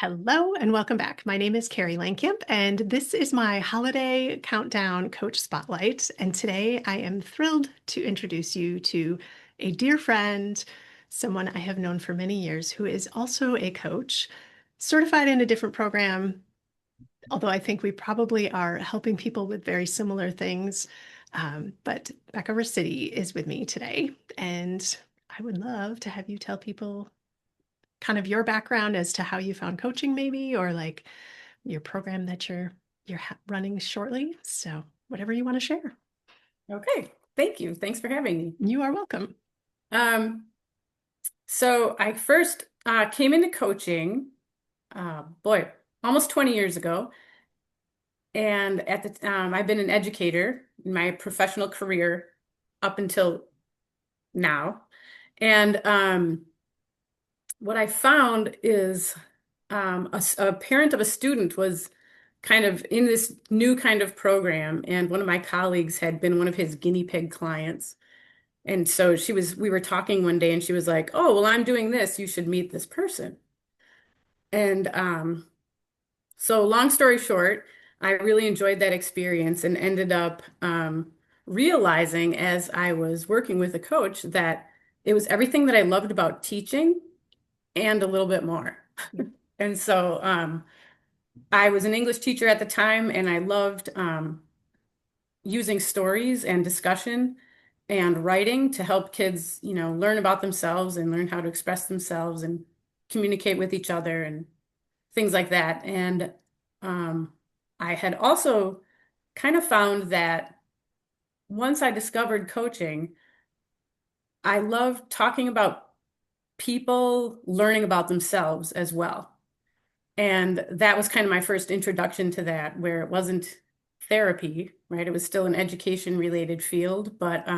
Hello and welcome back. My name is Kari Langkamp, and this is my holiday countdown coach spotlight. And today I am thrilled to introduce you to a dear friend, someone I have known for many years who is also a coach, certified in a different program, although I think we probably are helping people with very similar things. But Beccah Raciti is with me today, and I would love to have you tell people kind of your background as to how you found coaching maybe, or like your program that you're running shortly. So whatever you want to share. Okay, thank you. Thanks for having me. You are welcome. Um, so I first came into coaching, boy, almost 20 years ago. And at the I've been an educator in my professional career up until now. And what I found is a parent of a student was kind of in this new kind of program, and one of my colleagues had been one of his guinea pig clients. And so we were talking one day and she was like, "Oh, well, I'm doing this. You should meet this person." And so long story short, I really enjoyed that experience and ended up realizing as I was working with a coach that it was everything that I loved about teaching and a little bit more. And so I was an English teacher at the time, and I loved using stories and discussion and writing to help kids, learn about themselves and learn how to express themselves and communicate with each other and things like that. And um, I had also kind of found that once I discovered coaching, I loved talking about people learning about themselves as well. And that was kind of my first introduction to that, where it wasn't therapy, right? It was still an education related field, but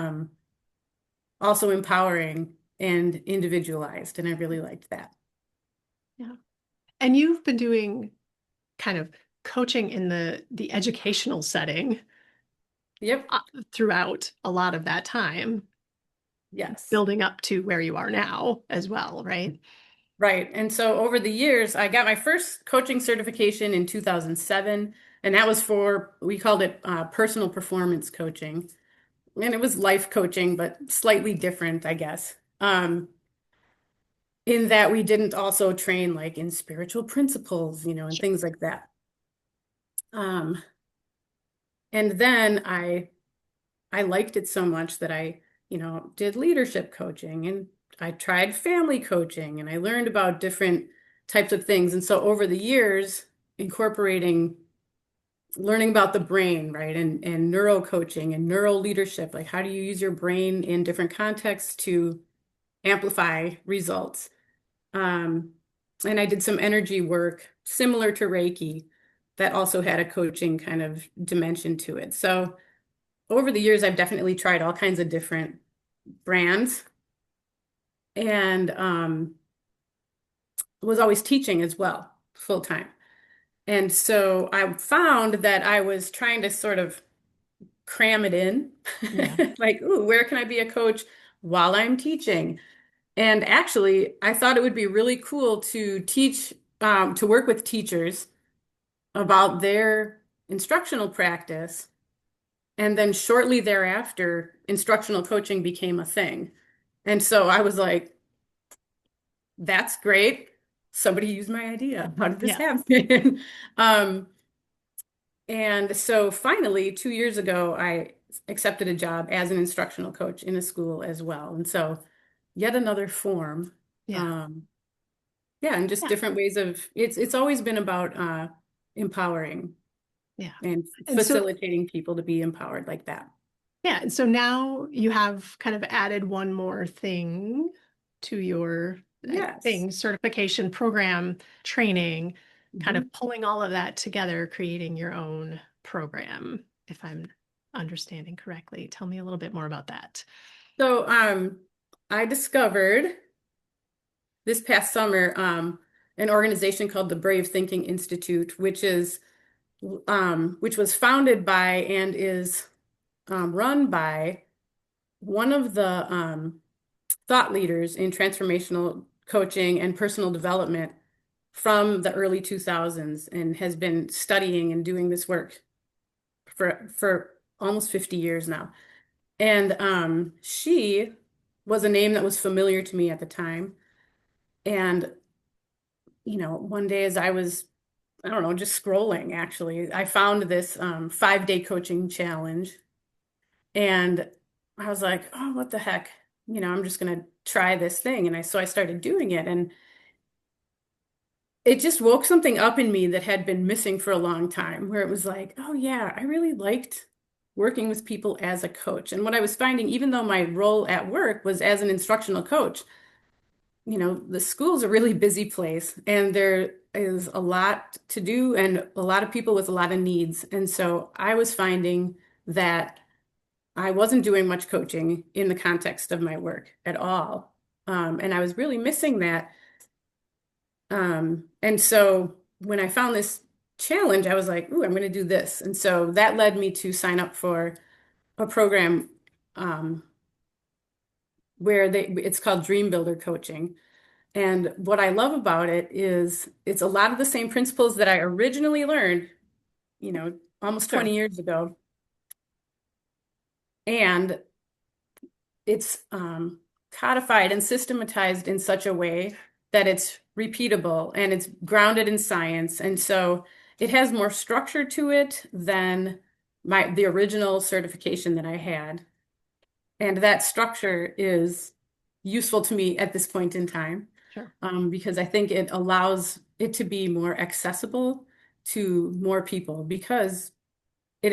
also empowering and individualized. And I really liked that. Yeah. And you've been doing kind of coaching in the educational setting Yep. uh, throughout a lot of that time, Yes. building up to where you are now as well, right? Right. And so over the years, I got my first coaching certification in 2007, and that was we called it personal performance coaching. And it was life coaching, but slightly different, I guess. In that we didn't also train like in spiritual principles, and Sure. things like that. Um, and then I liked it so much that I, did leadership coaching, and I tried family coaching, and I learned about different types of things. And so over the years, incorporating learning about the brain, right? And neuro coaching and neural leadership, like how do you use your brain in different contexts to amplify results? Um, and I did some energy work similar to Reiki that also had a coaching kind of dimension to it. So over the years, I've definitely tried all kinds of different brands, and was always teaching as well, full time. And so I found that I was trying to sort of cram it in, Yeah. like, ooh, where can I be a coach while I'm teaching? And actually, I thought it would be really cool to to work with teachers about their instructional practice. And then shortly thereafter, instructional coaching became a thing. And so I was like, that's great. Somebody used my idea. How did this Yeah. happen? Um, and so finally, 2 years ago, I accepted a job as an instructional coach in a school as well. And so yet another form. Yeah. Um, yeah, and just Yeah. different ways of it's always been about empowering Yeah. and And so facilitating people to be empowered like that. yeah, and so now you have kind of added one more thing to your Yes. thing, certification program, training, kind of Mhm. pulling all of that together, creating your own program, if I'm understanding correctly. Tell me a little bit more about that. So I discovered this past summer an organization called the Brave Thinking Institute, which was founded by and is run by one of the thought leaders in transformational coaching and personal development. from the early 2000s and has been studying and doing this work for almost 50 years now. And she was a name that was familiar to me at the time. And, one day as I was, I don't know, just scrolling, actually, I found this 5-day coaching challenge. And I was like, oh, what the heck? I'm just going to try this thing. So I started doing it. And it just woke something up in me that had been missing for a long time, where it was like, oh, yeah, I really liked working with people as a coach. And what I was finding, even though my role at work was as an instructional coach, the school's a really busy place and there is a lot to do and a lot of people with a lot of needs. And so I was finding that I wasn't doing much coaching in the context of my work at all. And I was really missing that. And so when I found this challenge, I was like, ooh, I'm going to do this. And so that led me to sign up for a program um, where it's called Dream Builder Coaching. And what I love about it is it's a lot of the same principles that I originally learned, almost Sure. 20 years ago. And it's codified and systematized in such a way that it's repeatable and it's grounded in science. And so it has more structure to it than the original certification that I had. And that structure is useful to me at this point in time, Sure. because I think it allows it to be more accessible to more people because it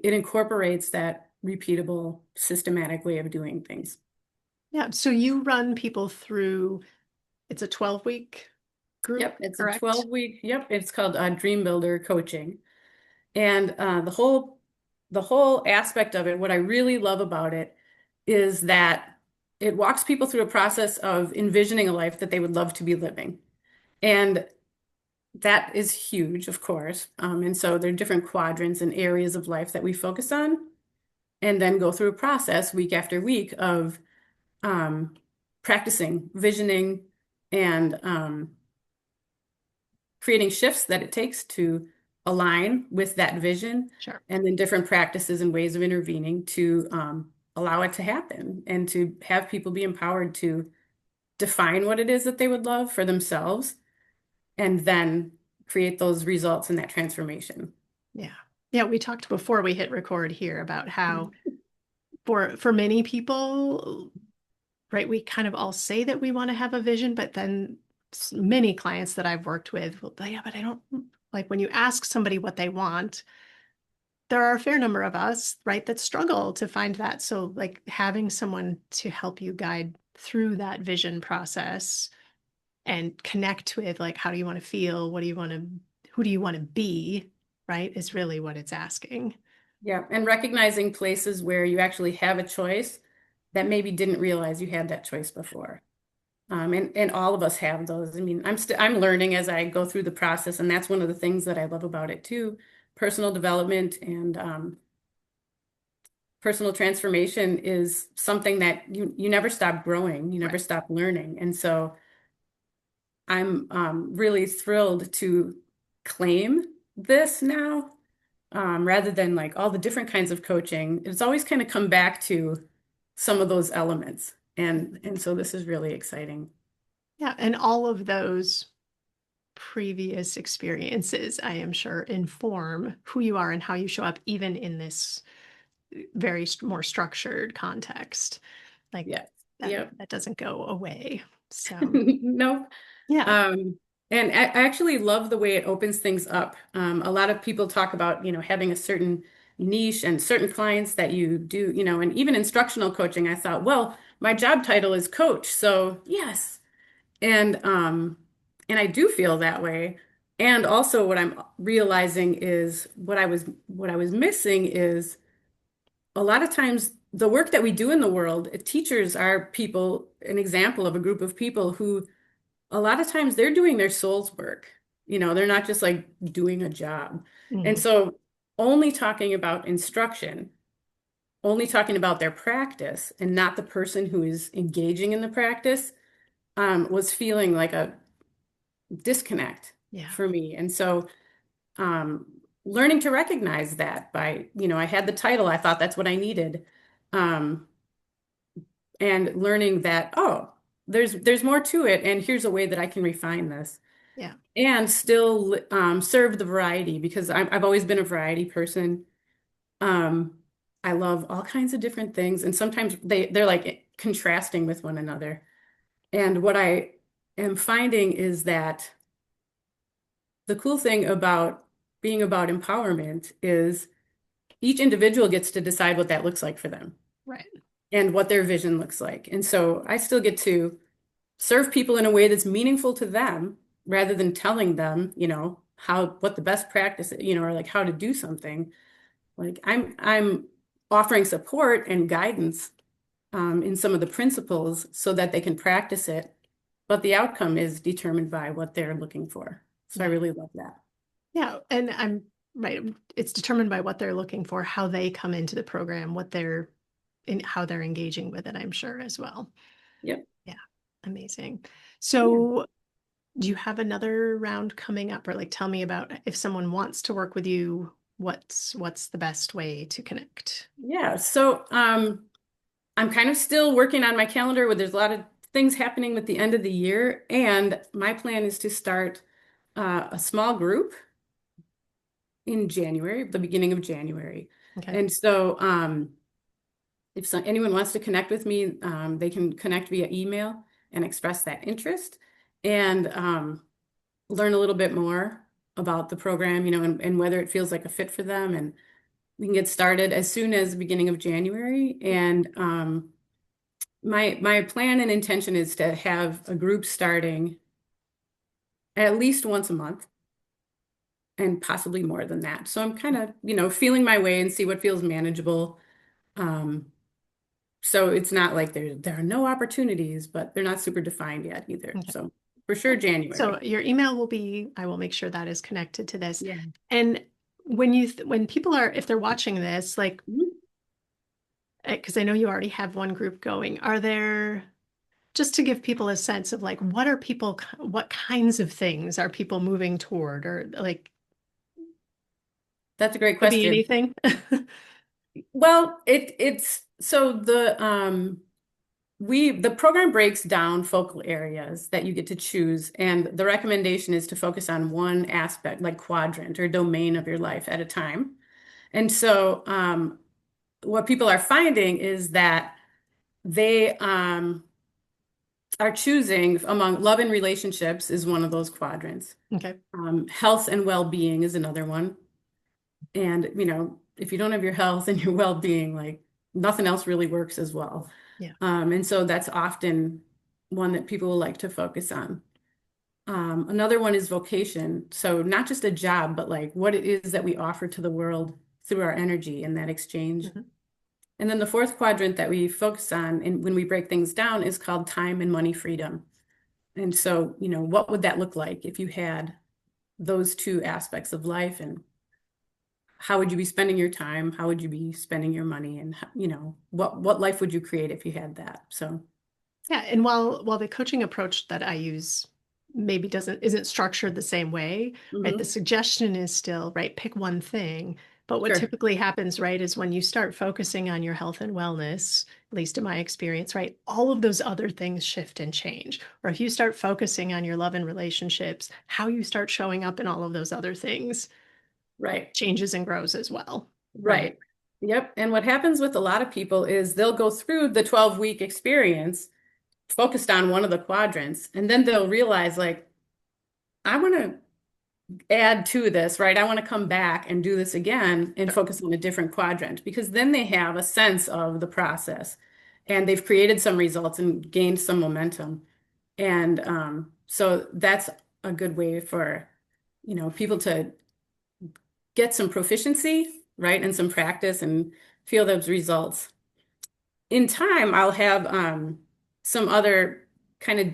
incorporates that repeatable, systematic way of doing things. Yeah. So you run people through, it's a 12-week group, Yep, it's a correct? 12-week. Yep, it's called Dream Builder Coaching. And the whole aspect of it, what I really love about it is that it walks people through a process of envisioning a life that they would love to be living. And that is huge, of course. And so there are different quadrants and areas of life that we focus on, and then go through a process week after week of um, practicing visioning and creating shifts that it takes to align with that vision, Sure. and then different practices and ways of intervening to allow it to happen and to have people be empowered to define what it is that they would love for themselves and then create those results in that transformation. Yeah. Yeah. We talked before we hit record here about how for many people, right, we kind of all say that we want to have a vision, but then many clients that I've worked with will, yeah, but I don't like when you ask somebody what they want, there are a fair number of us, right, that struggle to find that. So, like having someone to help you guide through that vision process and connect with, like, how do you want to feel? What do you want to, who do you want to be, right, is really what it's asking. Yeah, and recognizing places where you actually have a choice that maybe didn't realize you had that choice before. And all of us have those. I mean, I'm learning as I go through the process, and that's one of the things that I love about it too. Personal development and personal transformation is something that you never stop growing, you Right. never stop learning. And so I'm really thrilled to claim this now, rather than like all the different kinds of coaching. It's always kind of come back to some of those elements. And so this is really exciting. Yeah. And all of those previous experiences, I am sure, inform who you are and how you show up, even in this very more structured context. Like Yes. that, Yep. that doesn't go away. So, No. yeah, Um, and I actually love the way it opens things up. A lot of people talk about, having a certain niche and certain clients that you do, and even instructional coaching. I thought, well, my job title is coach, so yes. And I do feel that way. And also what I'm realizing is what I was missing is a lot of times the work that we do in the world, teachers are people, an example of a group of people who a lot of times they're doing their soul's work. They're not just like doing a job. And mhm, so only talking about instruction, only talking about their practice and not the person who is engaging in the practice, was feeling like disconnect Yeah. for me. And so um, learning to recognize that by, I had the title, I thought that's what I needed. Um, and learning that, oh, there's more to it, and here's a way that I can refine this Yeah. and still serve the variety because I've always been a variety person. Um, I love all kinds of different things, and sometimes they're like contrasting with one another. And what I am finding is that the cool thing about being about empowerment is each individual gets to decide what that looks like for them Right. and what their vision looks like. And so I still get to serve people in a way that's meaningful to them rather than telling them, what the best practice, or like how to do something. Like I'm offering support and guidance in some of the principles so that they can practice it, but the outcome is determined by what they're looking for. So I Yeah. really love that. Yeah. And I'm right. It's determined by what they're looking for, how they come into the program, what they're in, how they're engaging with it, I'm sure as well. Yep. Yeah. Amazing. Yeah. So do you have another round coming up, or like tell me about if someone wants to work with you, what's the best way to connect? Yeah. So I'm kind of still working on my calendar where there's a lot of things happening with the end of the year. And my plan is to start a small group in January, the beginning of January. Okay. And so if anyone wants to connect with me, they can connect via email and express that interest and learn a little bit more about the program, and whether it feels like a fit for them. And we can get started as soon as the beginning of January. And my plan and intention is to have a group starting at least once a month and possibly more than that. So I'm kind of, feeling my way and see what feels manageable. Um, so it's not like there are no opportunities, but they're not super defined yet either. Okay. So for sure, So January. your email will be, I will make sure that is connected to this. Yeah. And when people are, if they're watching this, like, Mhm. because I know you already have one group going, are there, just to give people a sense of like, what kinds of things are people moving toward, or like, That's a great could be question. anything? Well, it's so the program breaks down focal areas that you get to choose, and the recommendation is to focus on one aspect, like quadrant or domain of your life at a time. And so what people are finding is that they are choosing among love and relationships is one of those quadrants. Okay. Health and well-being is another one. And, if you don't have your health and your well-being, like nothing else really works as well. Yeah. And so that's often one that people will like to focus on. Another one is vocation. So not just a job, but like what it is that we offer to the world through our energy and that exchange. Mhm. And then the fourth quadrant that we focus on and when we break things down is called time and money freedom. And so, what would that look like if you had those two aspects of life, and how would you be spending your time? How would you be spending your money? And, what life would you create if you had that? So, Yeah, and while the coaching approach that I use maybe isn't structured the same way, right? The mhm, suggestion is still, right, pick one thing. But what sure, typically happens, right, is when you start focusing on your health and wellness, at least in my experience, right, all of those other things shift and change. Or if you start focusing on your love and relationships, how you start showing up in all of those other things right, changes and grows as well, right? right. Yep. And what happens with a lot of people is they'll go through the 12-week experience focused on one of the quadrants, and then they'll realize, like, I want to add to this, right? I want to come back and do this again and focus on a different quadrant because then they have a sense of the process and they've created some results and gained some momentum. And so that's a good way for, people to get some proficiency, right? And some practice and feel those results. In time, I'll have some other kind of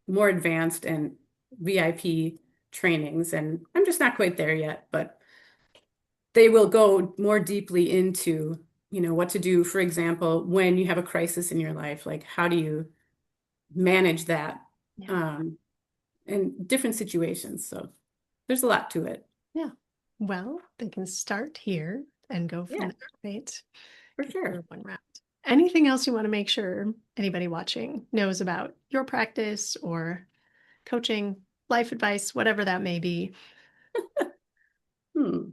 more advanced and VIP trainings, and I'm just not quite there yet, but they will go more deeply into, what to do, for example, when you have a crisis in your life, like how do you manage that? Yeah. Um, in different situations. So there's a lot to it. Yeah. Well, they can start here and go from Yeah, there, right? for Get sure. through one round. Anything else you want to make sure anybody watching knows about your practice or coaching, life advice, whatever that may be? Hmm.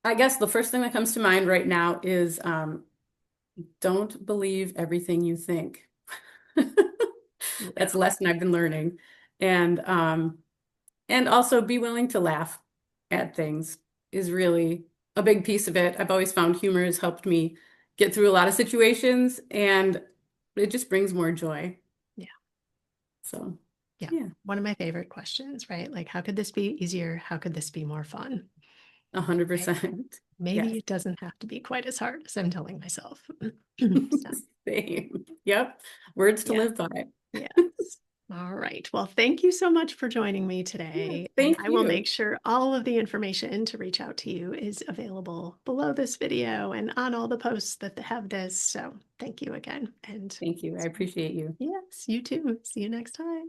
I guess the first thing that comes to mind right now is don't believe everything you think. Yeah. That's a lesson I've been learning. And also be willing to laugh at things is really a big piece of it. I've always found humor has helped me get through a lot of situations and it just brings more joy. Yeah. So, Yeah. yeah, One of my favorite questions, right? Like, how could this be easier? How could this be more fun? Right? 100%. Maybe Yes. it doesn't have to be quite as hard as I'm telling myself. So, Same. Yep. Words to yeah. live by. Yes. All right. Well, thank you so much for joining me Yeah, today. And thank I will make you. sure all of the information to reach out to you is available below this video and on all the posts that have this. So thank you again. And Thank you. I appreciate you. yes, you too. See you next time.